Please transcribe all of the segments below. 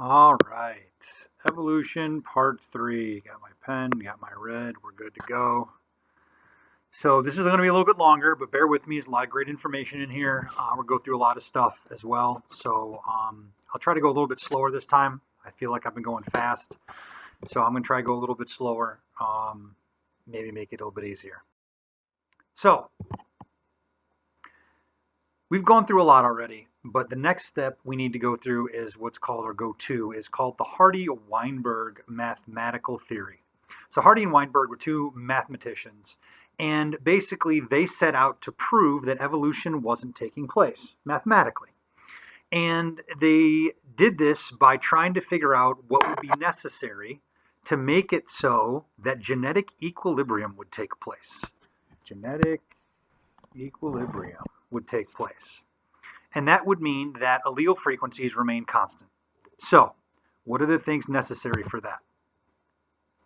All right. Evolution part 3. Got my pen, got my red. We're good to go. So this is going to be a little bit longer, but bear with me. There's a lot of great information in here. We'll go through a lot of stuff as well. So I'll try to go a little bit slower this time. I feel like I've been going fast. So I'm going to try to go a little bit slower. Maybe make it a little bit easier. So we've gone through a lot already, but the next step we need to go through is what's called, or go to, is called the Hardy-Weinberg mathematical theory. So Hardy and Weinberg were two mathematicians, and basically they set out to prove that evolution wasn't taking place mathematically. And they did this by trying to figure out what would be necessary to make it so that genetic equilibrium would take place. Genetic equilibrium would take place. And that would mean that allele frequencies remain constant. So, what are the things necessary for that?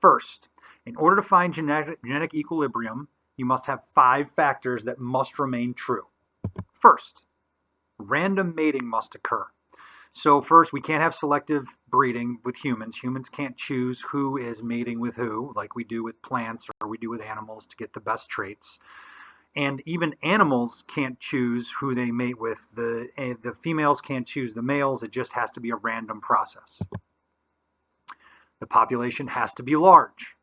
First, in order to find genetic equilibrium, you must have 5 factors that must remain true. First, random mating must occur. So first, we can't have selective breeding with humans. Humans can't choose who is mating with who, like we do with plants or we do with animals to get the best traits. And even animals can't choose who they mate with. The females can't choose the males. It just has to be a random process. The population has to be large.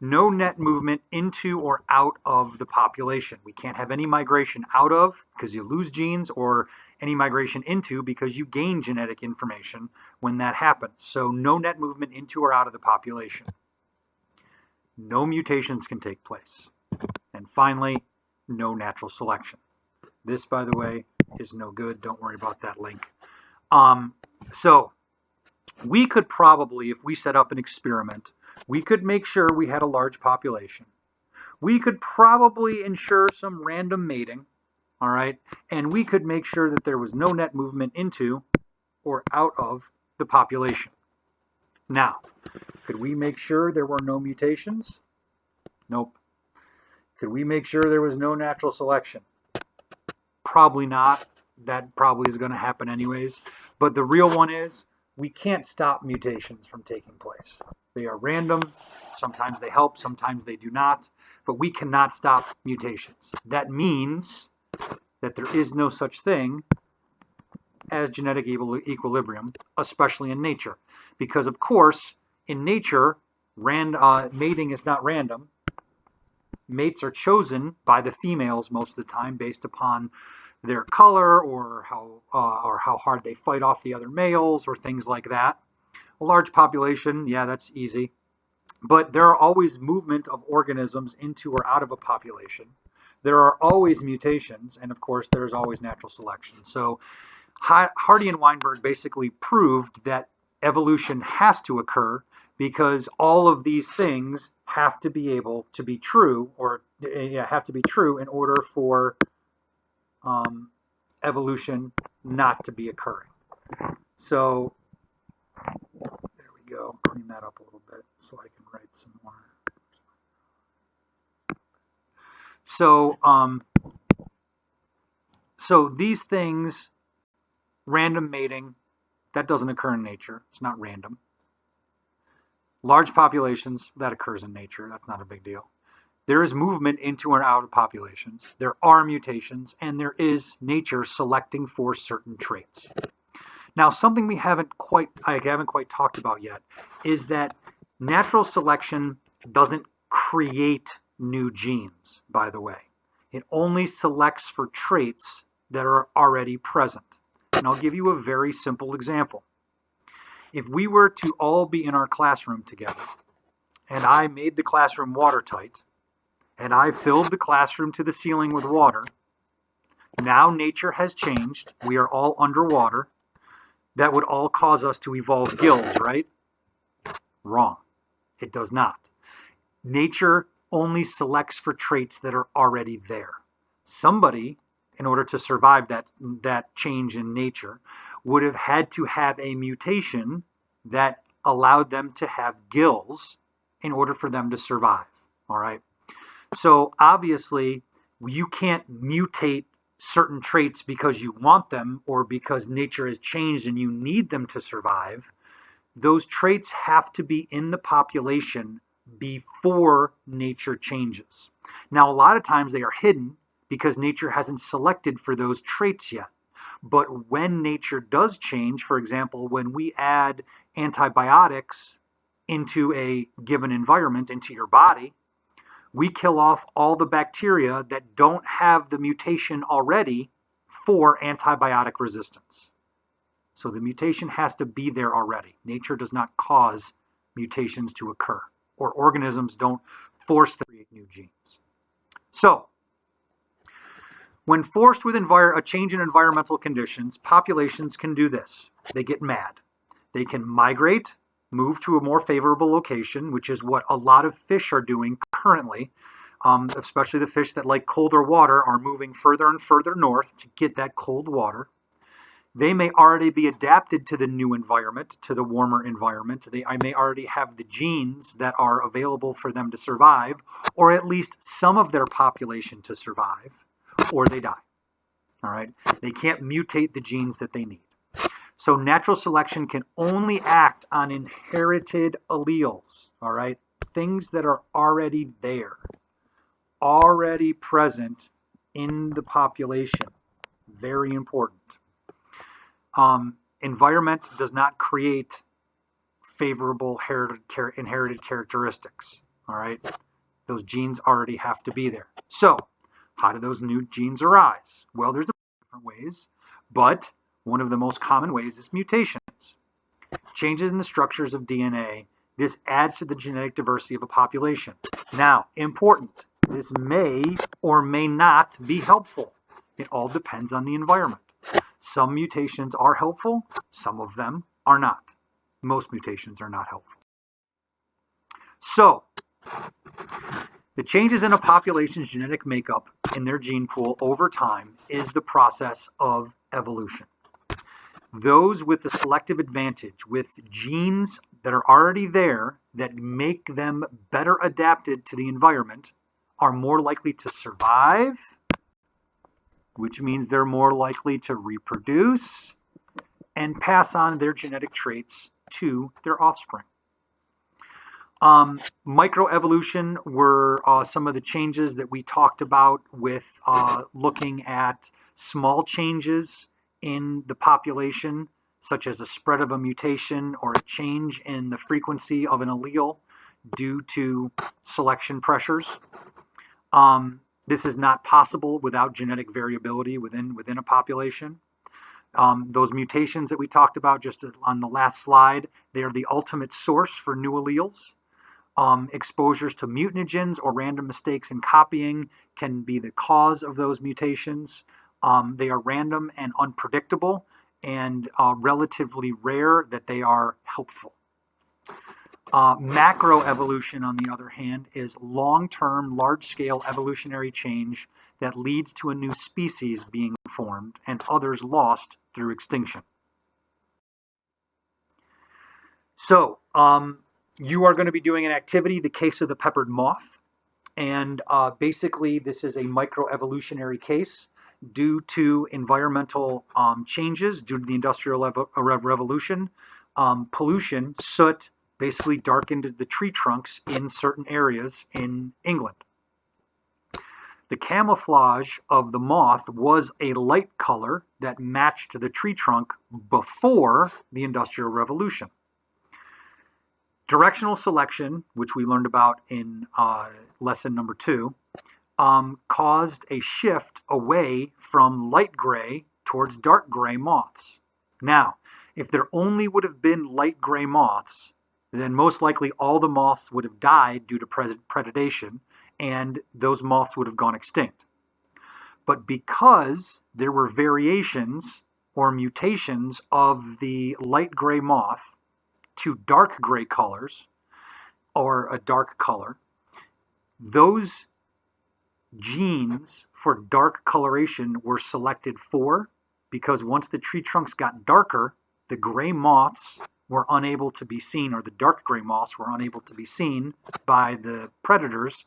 No net movement into or out of the population. We can't have any migration out of because you lose genes, or any migration into because you gain genetic information when that happens. So no net movement into or out of the population. No mutations can take place. And finally, no natural selection. This, by the way, is no good. Don't worry about that link. So we could probably, if we set up an experiment, we could make sure we had a large population. We could probably ensure some random mating, all right? And we could make sure that there was no net movement into or out of the population. Now, could we make sure there were no mutations? Nope. Could we make sure there was no natural selection? Probably not. That probably is going to happen anyways. But the real one is, we can't stop mutations from taking place. They are random. Sometimes they help, sometimes they do not. But we cannot stop mutations. That means that there is no such thing as genetic equilibrium, especially in nature. Because, of course, in nature, mating is not random. Mates are chosen by the females most of the time based upon their color or how hard they fight off the other males or things like that. A large population, yeah, that's easy. But there are always movement of organisms into or out of a population. There are always mutations, and of course, there's always natural selection. So Hardy and Weinberg basically proved that evolution has to occur because all of these things have to be able to be true, or have to be true in order for evolution not to be occurring. So there we go. Clean that up a little bit so I can write some more. So these things, random mating, that doesn't occur in nature. It's not random. Large populations, that occurs in nature. That's not a big deal. There is movement into and out of populations. There are mutations, and there is nature selecting for certain traits. Now, something I haven't quite talked about yet is that natural selection doesn't create new genes, by the way. It only selects for traits that are already present. And I'll give you a very simple example. If we were to all be in our classroom together, and I made the classroom watertight, and I filled the classroom to the ceiling with water, now nature has changed. We are all underwater. That would all cause us to evolve gills, right? Wrong. It does not. Nature only selects for traits that are already there. Somebody, in order to survive that change in nature, would have had to have a mutation that allowed them to have gills in order for them to survive. All right. So obviously, you can't mutate certain traits because you want them or because nature has changed and you need them to survive, those traits have to be in the population before nature changes. Now, a lot of times they are hidden because nature hasn't selected for those traits yet. But when nature does change, for example, when we add antibiotics into a given environment, into your body, we kill off all the bacteria that don't have the mutation already for antibiotic resistance. So the mutation has to be there already. Nature does not cause mutations to occur, or organisms don't force them to create new genes. So, when forced with a change in environmental conditions, populations can do this. They get mad. They can migrate, move to a more favorable location, which is what a lot of fish are doing currently, especially the fish that like colder water are moving further and further north to get that cold water. They may already be adapted to the new environment, to the warmer environment. I may already have the genes that are available for them to survive, or at least some of their population to survive, or they die. All right? They can't mutate the genes that they need. So natural selection can only act on inherited alleles, all right? Things that are already there, already present in the population. Very important. Environment does not create favorable inherited characteristics, all right? Those genes already have to be there. So, how do those new genes arise? Well, there's different ways, but one of the most common ways is mutations. Changes in the structures of DNA. This adds to the genetic diversity of a population. Now, important, this may or may not be helpful. It all depends on the environment. Some mutations are helpful, some of them are not. Most mutations are not helpful. So, the changes in a population's genetic makeup in their gene pool over time is the process of evolution. Those with the selective advantage, with genes that are already there that make them better adapted to the environment, are more likely to survive, which means they're more likely to reproduce and pass on their genetic traits to their offspring. Microevolution were some of the changes that we talked about with looking at small changes in the population, such as a spread of a mutation or a change in the frequency of an allele due to selection pressures. This is not possible without genetic variability within a population. Those mutations that we talked about just on the last slide, they are the ultimate source for new alleles. Exposures to mutagens or random mistakes in copying can be the cause of those mutations. They are random and unpredictable and relatively rare that they are helpful. Macroevolution, on the other hand, is long-term, large-scale evolutionary change that leads to a new species being formed and others lost through extinction. So, you are going to be doing an activity, the case of the peppered moth, and basically this is a microevolutionary case due to environmental changes, due to the Industrial Revolution. Pollution, soot, basically darkened the tree trunks in certain areas in England. The camouflage of the moth was a light color that matched the tree trunk before the Industrial Revolution. Directional selection, which we learned about in lesson number 2, caused a shift away from light gray towards dark gray moths. Now, if there only would have been light gray moths, then most likely all the moths would have died due to predation, and those moths would have gone extinct. But because there were variations or mutations of the light gray moth to dark gray colors, or a dark color, those genes for dark coloration were selected for, because once the tree trunks got darker, the gray moths were unable to be seen, or the dark gray moths were unable to be seen by the predators,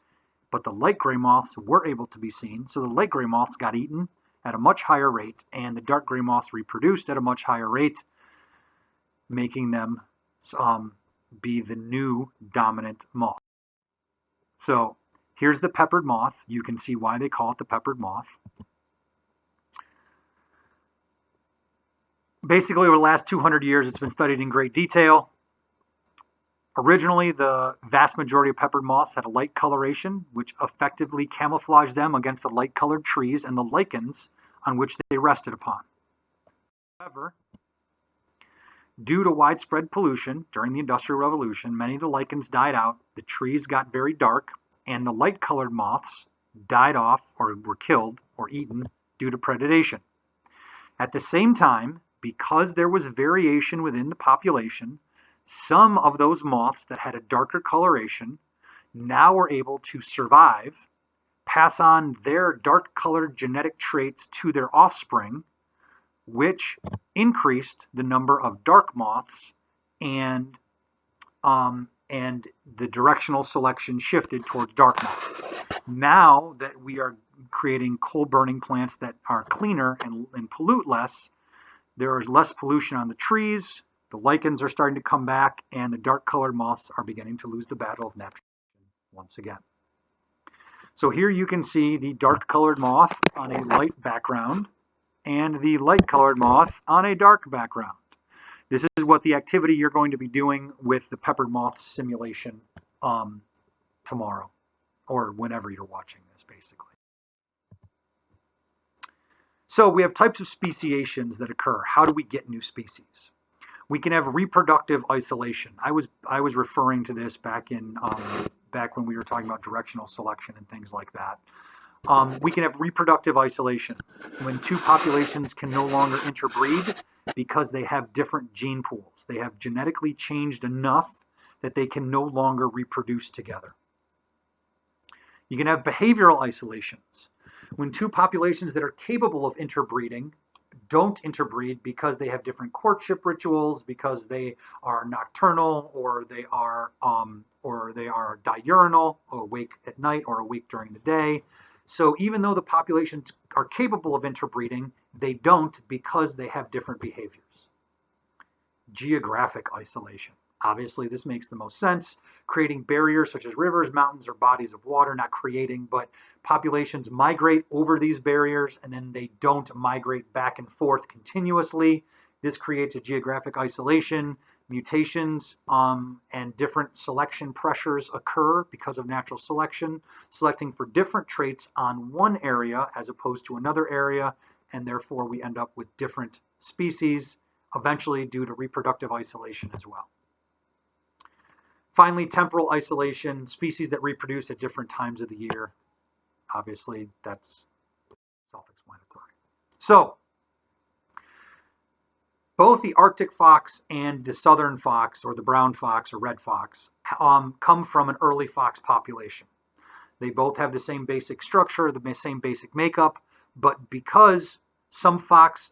but the light gray moths were able to be seen, so the light gray moths got eaten, at a much higher rate, and the dark gray moths reproduced at a much higher rate, making them be the new dominant moth. So here's the peppered moth. You can see why they call it the peppered moth. Basically, over the last 200 years, it's been studied in great detail. Originally, the vast majority of peppered moths had a light coloration, which effectively camouflaged them against the light-colored trees and the lichens on which they rested upon. However, due to widespread pollution during the Industrial Revolution, many of the lichens died out, the trees got very dark, and the light-colored moths died off or were killed or eaten due to predation. At the same time, because there was variation within the population, some of those moths that had a darker coloration now were able to survive, pass on their dark-colored genetic traits to their offspring, which increased the number of dark moths, and the directional selection shifted towards dark moths. Now that we are creating coal-burning plants that are cleaner and pollute less, there is less pollution on the trees, the lichens are starting to come back, and the dark-colored moths are beginning to lose the battle of natural selection once again. So here you can see the dark-colored moth on a light background and the light-colored moth on a dark background. This is what the activity you're going to be doing with the peppered moth simulation tomorrow, or whenever you're watching this, basically. So we have types of speciations that occur. How do we get new species? We can have reproductive isolation. I was referring to this back when we were talking about directional selection and things like that. We can have reproductive isolation when two populations can no longer interbreed because they have different gene pools. They have genetically changed enough that they can no longer reproduce together. You can have behavioral isolations when two populations that are capable of interbreeding don't interbreed because they have different courtship rituals, because they are nocturnal, or they are diurnal, or awake at night or awake during the day. So even though the populations are capable of interbreeding, they don't because they have different behaviors. Geographic isolation. Obviously, this makes the most sense. Creating barriers such as rivers, mountains, or bodies of water, not creating, but populations migrate over these barriers and then they don't migrate back and forth continuously. This creates a geographic isolation. Mutations and different selection pressures occur because of natural selection, selecting for different traits on one area as opposed to another area, and therefore we end up with different species, eventually due to reproductive isolation as well. Finally, temporal isolation, species that reproduce at different times of the year. Obviously, that's self-explanatory. So, both the Arctic fox and the southern fox, or the brown fox or red fox, come from an early fox population. They both have the same basic structure, the same basic makeup, but because some fox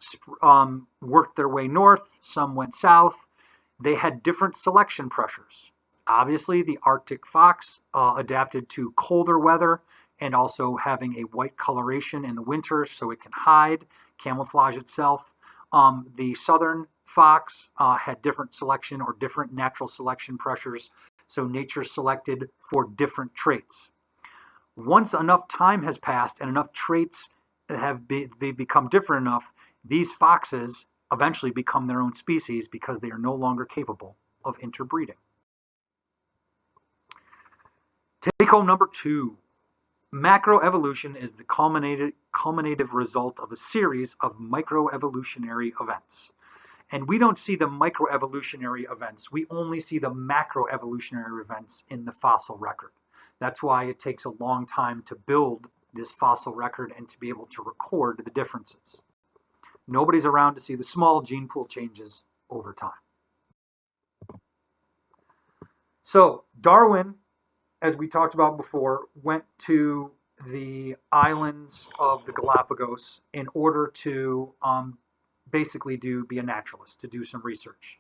worked their way north, some went south, they had different selection pressures. Obviously, the Arctic fox adapted to colder weather and also having a white coloration in the winter so it can hide, camouflage itself. The southern fox had different selection or different natural selection pressures, so nature selected for different traits. Once enough time has passed and enough traits have become different enough, these foxes eventually become their own species because they are no longer capable of interbreeding. Take home number 2. Macroevolution is the culminative result of a series of microevolutionary events. And we don't see the microevolutionary events. We only see the macroevolutionary events in the fossil record. That's why it takes a long time to build this fossil record and to be able to record the differences. Nobody's around to see the small gene pool changes over time. So Darwin, as we talked about before, went to the islands of the Galapagos in order to basically be a naturalist, to do some research.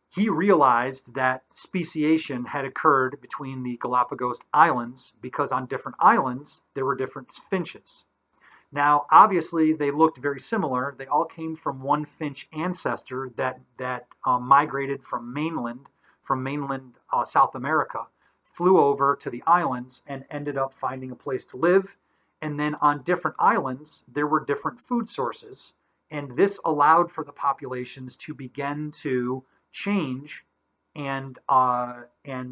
He realized that speciation had occurred between the Galapagos Islands because on different islands there were different finches. Now, obviously, they looked very similar. They all came from one finch ancestor that migrated from mainland South America, flew over to the islands, and ended up finding a place to live. And then on different islands, there were different food sources, and this allowed for the populations to begin to change and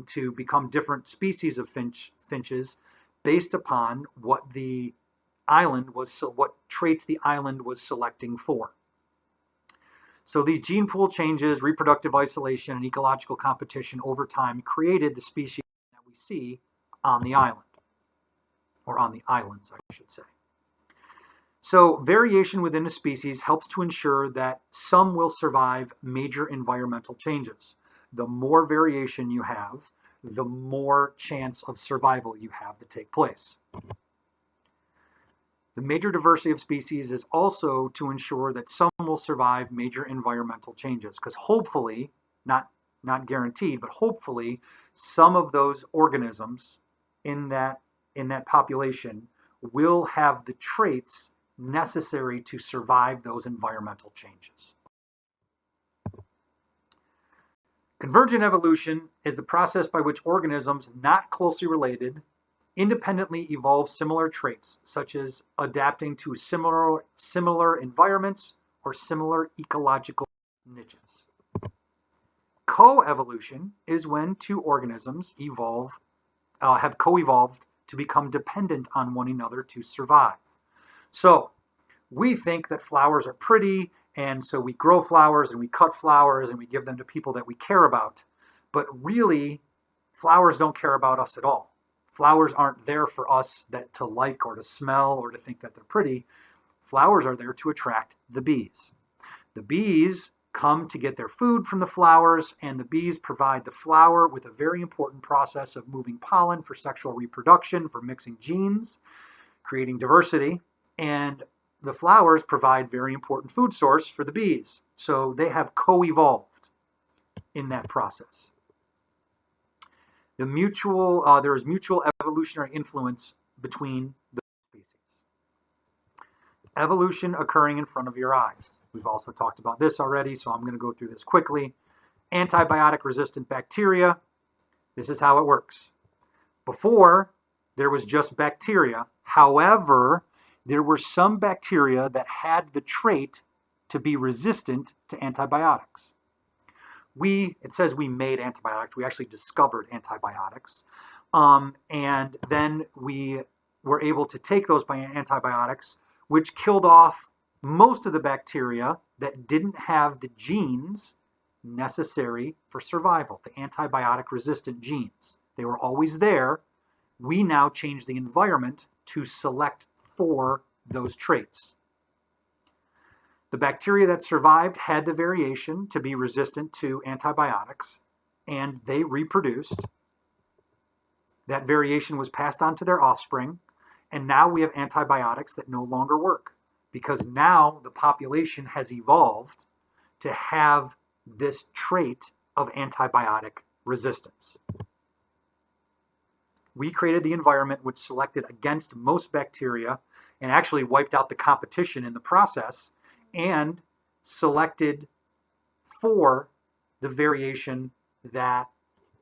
to become different species of finches based upon what traits the island was selecting for. So these gene pool changes, reproductive isolation, and ecological competition over time created the species that we see on the island, or on the islands, I should say. So variation within a species helps to ensure that some will survive major environmental changes. The more variation you have, the more chance of survival you have to take place. The major diversity of species is also to ensure that some will survive major environmental changes, because hopefully, not guaranteed, but hopefully some of those organisms in that population will have the traits necessary to survive those environmental changes. Convergent evolution is the process by which organisms not closely related independently evolve similar traits, such as adapting to similar environments or similar ecological niches. Coevolution is when two organisms have co-evolved to become dependent on one another to survive. So we think that flowers are pretty, and so we grow flowers and we cut flowers and we give them to people that we care about. But really, flowers don't care about us at all. Flowers aren't there for us to like or to smell or to think that they're pretty. Flowers are there to attract the bees. The bees come to get their food from the flowers, and the bees provide the flower with a very important process of moving pollen for sexual reproduction, for mixing genes, creating diversity, and the flowers provide very important food source for the bees. So they have co-evolved in that process. There is mutual evolutionary influence between the species. Evolution occurring in front of your eyes. We've also talked about this already, so I'm going to go through this quickly. Antibiotic-resistant bacteria. This is how it works. Before, there was just bacteria. However, there were some bacteria that had the trait to be resistant to antibiotics. It says we made antibiotics. We actually discovered antibiotics. And then we were able to take those antibiotics, which killed off most of the bacteria that didn't have the genes necessary for survival, the antibiotic-resistant genes. They were always there. We now change the environment to select for those traits. The bacteria that survived had the variation to be resistant to antibiotics, and they reproduced. That variation was passed on to their offspring, and now we have antibiotics that no longer work, because now the population has evolved to have this trait of antibiotic resistance. We created the environment which selected against most bacteria and actually wiped out the competition in the process, and selected for the variation that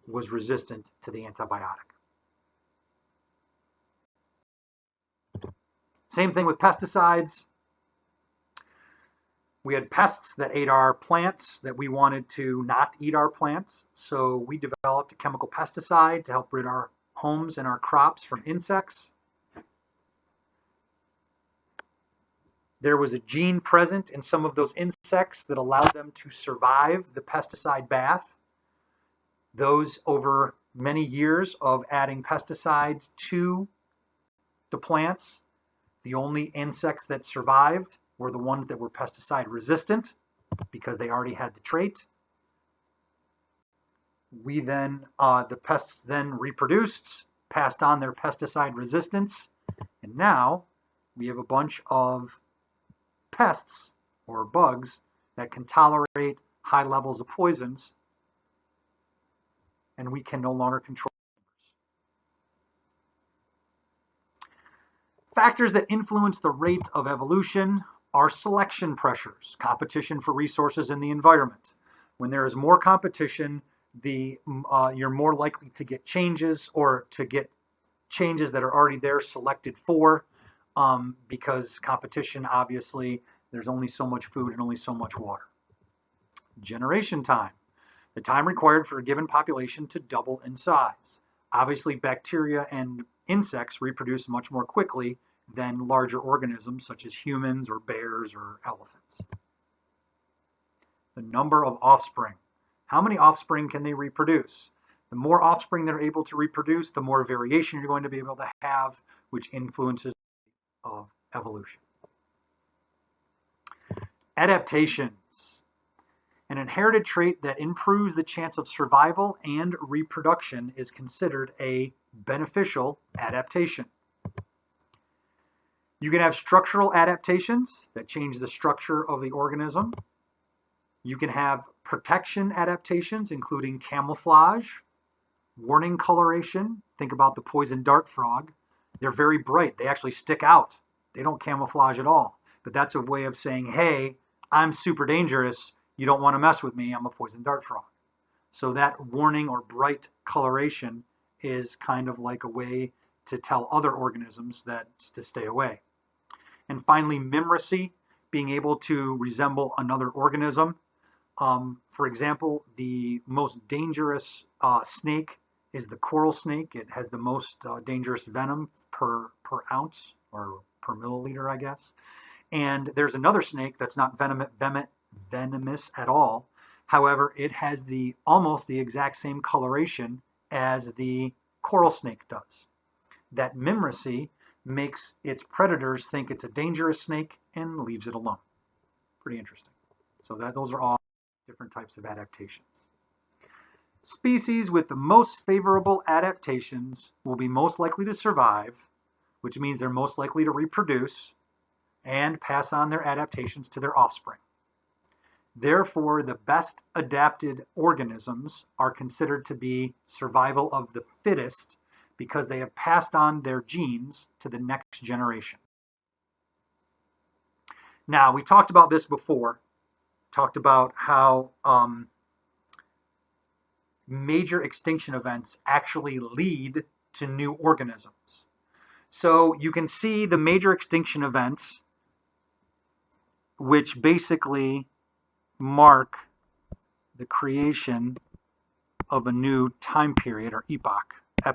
was resistant to the antibiotic. Same thing with pesticides. We had pests that ate our plants that we wanted to not eat our plants, so we developed a chemical pesticide to help rid our homes and our crops from insects. There was a gene present in some of those insects that allowed them to survive the pesticide bath. Those, over many years of adding pesticides to the plants, the only insects that survived were the ones that were pesticide resistant because they already had the trait. The pests then reproduced, passed on their pesticide resistance, and now we have a bunch of pests or bugs that can tolerate high levels of poisons, and we can no longer control. factors that influence the rate of evolution are selection pressures, competition for resources in the environment. When there is more competition, you're more likely to get changes or to get changes that are already there selected for, because competition, obviously, there's only so much food and only so much water. Generation time, the time required for a given population to double in size. Obviously, bacteria and insects reproduce much more quickly than larger organisms such as humans or bears or elephants. The number of offspring. How many offspring can they reproduce? The more offspring they're able to reproduce, the more variation you're going to be able to have, which influences of evolution. Adaptations. An inherited trait that improves the chance of survival and reproduction is considered a beneficial adaptation. You can have structural adaptations that change the structure of the organism. You can have protection adaptations, including camouflage, warning coloration. Think about the poison dart frog. They're very bright. They actually stick out. They don't camouflage at all. But that's a way of saying, hey, I'm super dangerous. You don't want to mess with me. I'm a poison dart frog. So that warning or bright coloration is kind of like a way to tell other organisms that to stay away. And finally, mimicry, being able to resemble another organism. For example, the most dangerous snake is the coral snake. It has the most dangerous venom per ounce or per milliliter, I guess. And there's another snake that's not venomous at all. However, it has almost the exact same coloration as the coral snake does. That mimicry makes its predators think it's a dangerous snake and leaves it alone. Pretty interesting. So those are all different types of adaptations. Species with the most favorable adaptations will be most likely to survive, which means they're most likely to reproduce and pass on their adaptations to their offspring. Therefore, the best adapted organisms are considered to be survival of the fittest because they have passed on their genes to the next generation. Now, we talked about this before, talked about how major extinction events actually lead to new organisms. So you can see the major extinction events, which basically mark the creation of a new time period or epoch. I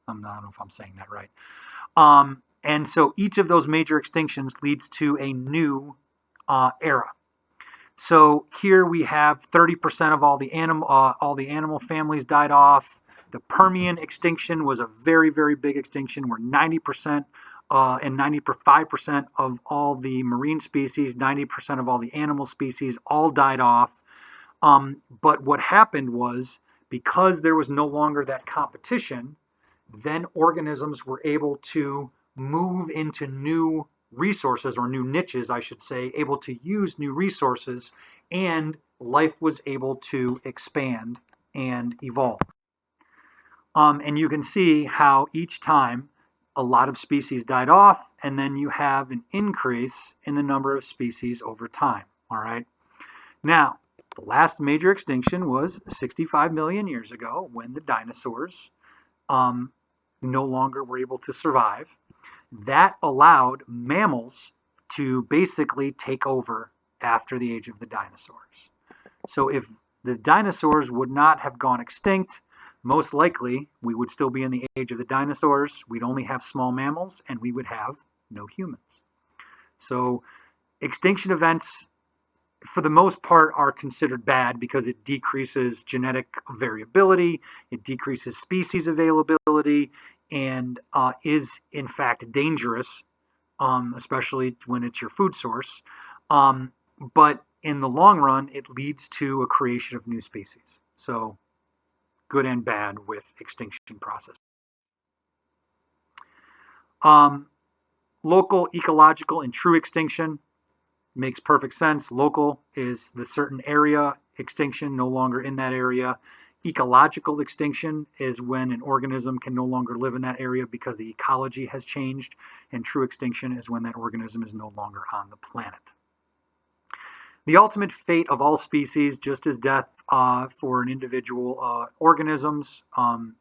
don't know if I'm saying that right. And so each of those major extinctions leads to a new era. So here we have 30% of all the animal families died off. The Permian extinction was a very, very big extinction where 90% and 95% of all the marine species, 90% of all the animal species all died off. But what happened was, because there was no longer that competition, then organisms were able to move into new resources, or new niches, I should say, able to use new resources, and life was able to expand and evolve. And you can see how each time a lot of species died off, and then you have an increase in the number of species over time. All right. Now, the last major extinction was 65 million years ago when the dinosaurs no longer were able to survive. That allowed mammals to basically take over after the age of the dinosaurs. So if the dinosaurs would not have gone extinct, most likely we would still be in the age of the dinosaurs. We'd only have small mammals and we would have no humans. So extinction events, for the most part, are considered bad because it decreases genetic variability, it decreases species availability, and is in fact dangerous, especially when it's your food source. But in the long run, it leads to a creation of new species. So good and bad with extinction process. Local, ecological, and true extinction makes perfect sense. Local is the certain area extinction, no longer in that area. Ecological extinction is when an organism can no longer live in that area because the ecology has changed, and true extinction is when that organism is no longer on the planet. The ultimate fate of all species, just as death for an individual organisms,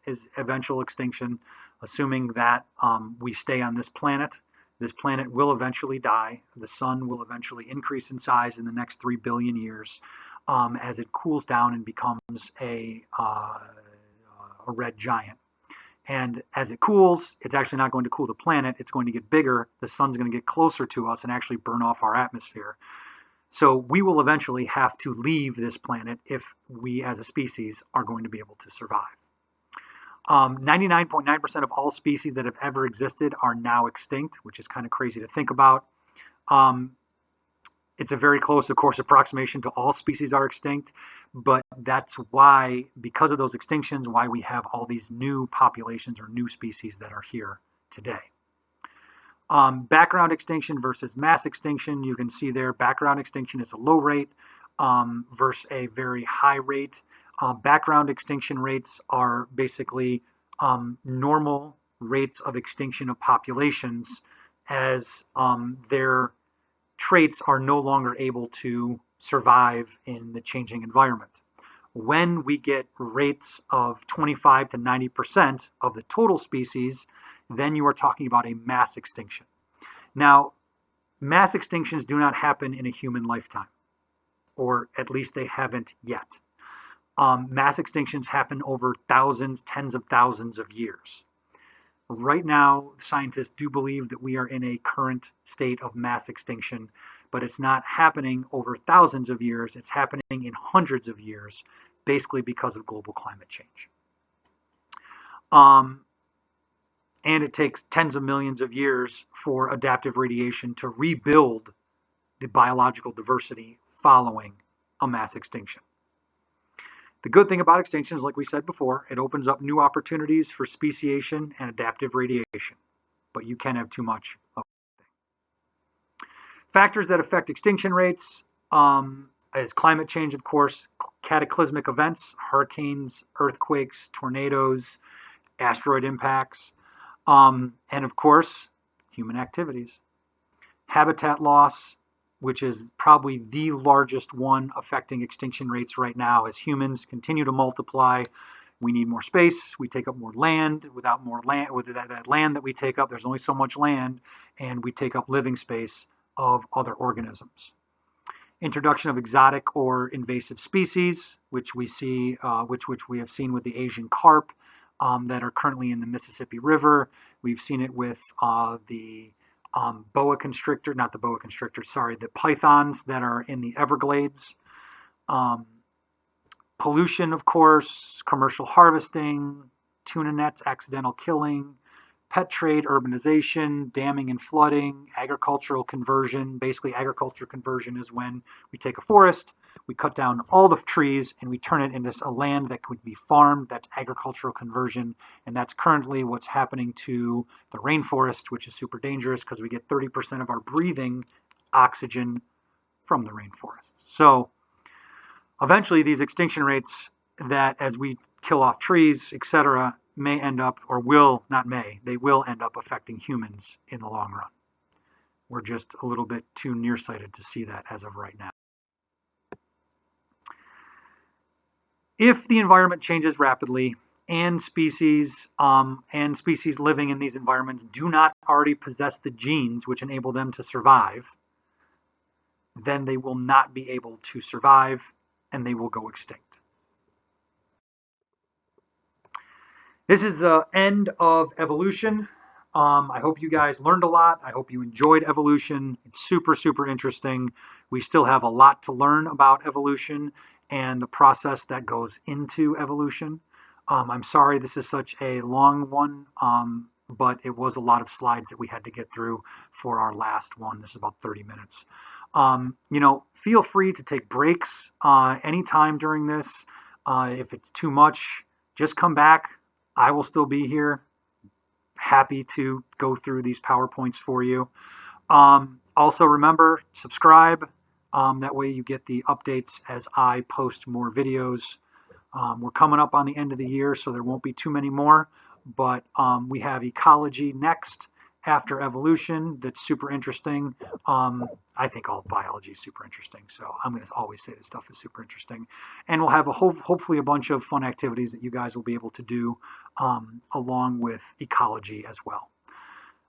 is eventual extinction, assuming that we stay on this planet. This planet will eventually die. The sun will eventually increase in size in the next 3 billion years as it cools down and becomes a red giant. And as it cools, it's actually not going to cool the planet. It's going to get bigger. The sun's going to get closer to us and actually burn off our atmosphere. So we will eventually have to leave this planet if we as a species are going to be able to survive. 99.9% of all species that have ever existed are now extinct, which is kind of crazy to think about. It's a very close, of course, approximation to all species are extinct, but that's why, because of those extinctions, why we have all these new populations or new species that are here today. Background extinction versus mass extinction, you can see there background extinction is a low rate versus a very high rate. Background extinction rates are basically normal rates of extinction of populations as their traits are no longer able to survive in the changing environment. When we get rates of 25 to 90% of the total species, then you are talking about a mass extinction. Now, mass extinctions do not happen in a human lifetime, or at least they haven't yet. Mass extinctions happen over thousands, tens of thousands of years. Right now, scientists do believe that we are in a current state of mass extinction, but it's not happening over thousands of years. It's happening in hundreds of years, basically because of global climate change. And it takes tens of millions of years for adaptive radiation to rebuild the biological diversity following a mass extinction. The good thing about extinction is, like we said before, it opens up new opportunities for speciation and adaptive radiation, but you can have too much of it. Factors that affect extinction rates is climate change, of course, cataclysmic events, hurricanes, earthquakes, tornadoes, asteroid impacts, and of course, human activities. Habitat loss, which is probably the largest one affecting extinction rates right now. As humans continue to multiply, we need more space, we take up more land. Without more land, with that land that we take up, there's only so much land, and we take up living space of other organisms. Introduction of exotic or invasive species, which we see, which we have seen with the Asian carp that are currently in the Mississippi River. We've seen it with the boa constrictor, not the boa constrictor, sorry, the pythons that are in the Everglades. Pollution, of course, commercial harvesting, tuna nets, accidental killing, pet trade, urbanization, damming and flooding, agricultural conversion. Basically, agriculture conversion is when we take a forest, we cut down all the trees, and we turn it into a land that could be farmed. That's agricultural conversion, and that's currently what's happening to the rainforest, which is super dangerous because we get 30% of our breathing oxygen from the rainforest. So eventually these extinction rates that as we kill off trees, etc., may end up, or will, not may, they will end up affecting humans in the long run. We're just a little bit too nearsighted to see that as of right now. If the environment changes rapidly and species living in these environments do not already possess the genes which enable them to survive, then they will not be able to survive and they will go extinct. This is the end of evolution. I hope you guys learned a lot. I hope you enjoyed evolution. It's super, super interesting. We still have a lot to learn about evolution and the process that goes into evolution. I'm sorry this is such a long one, but it was a lot of slides that we had to get through for our last one. This is about 30 minutes. Feel free to take breaks anytime during this. If it's too much, just come back. I will still be here, happy to go through these PowerPoints for you. Also remember, subscribe. That way you get the updates as I post more videos. We're coming up on the end of the year, so there won't be too many more. But we have ecology next after evolution. That's super interesting. I think all biology is super interesting, so I'm going to always say this stuff is super interesting. And we'll have hopefully a bunch of fun activities that you guys will be able to do along with ecology as well.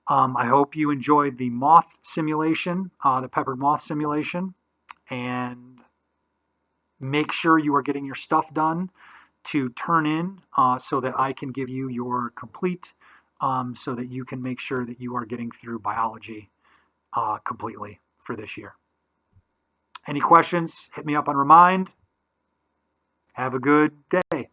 I hope you enjoyed the moth simulation, the peppered moth simulation, and make sure you are getting your stuff done to turn in so that I can give you your complete, so that you can make sure that you are getting through biology completely for this year. Any questions? Hit me up on Remind. Have a good day.